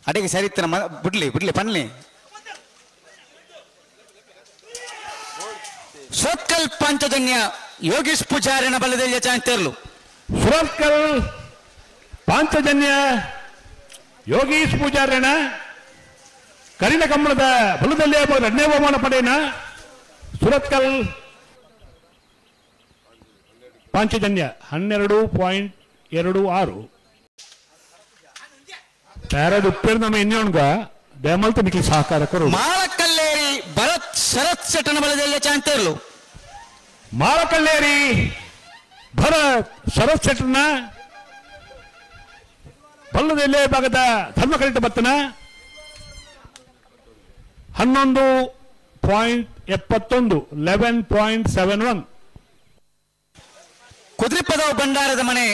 ಅಡಿಗೆ ಸರಿತನ ಬಿಡ್ಲಿ ಬಿಡ್ಲಿ ಪನ್ಲಿ ಸುರತ್ಕಲ್ ಪಾಂಚಜನ್ಯ ಯೋಗೀಶ್ ಪೂಜಾರಿನ ಬಲದಲ್ಲಿ ಚಾಂತಿರ್ಲು ಸುರತ್ಕಲ್ ಪಾಂಚಜನ್ಯ ಯೋಗೀಶ್ ಪೂಜಾರಿನ ಕರಿನ ಕಂಬಳದ ಬಲದಲ್ಲಿ ಎರಡನೇ ಬಹುಮಾನ ಪಡೆಯನ ಸುರತ್ಕಲ್ ಪಾಂಚಜನ್ಯ 12.26 ಪ್ಯಾರದು ಉಪ್ಪೇರು ನಮ್ಮ ಇನ್ನೊಂಗ ದಯಮಲ್ತು ನಿಖಿ ಸಹಕಾರ ಕೊರು ಮಾಳಕಲ್ಲೇರಿ ಭರತ್ ಶರತ್ ಶೆಟ್ಟನ ಬಲದಲ್ಲಿ ಚಾಂತಿರ್ಲು ಮಾಳಕಲ್ಲೇರಿ ಭರತ್ ಶರತ್ ಶೆಟ್ಟನ ಬಲ್ಲದಲ್ಲೇ ಭಾಗದ ಧರ್ಮಕರಿತ ಬತ್ತನ 11.71 11.71 ಕುದ್ರಿಪದವು ಭಂಡಾರದ ಮನೆ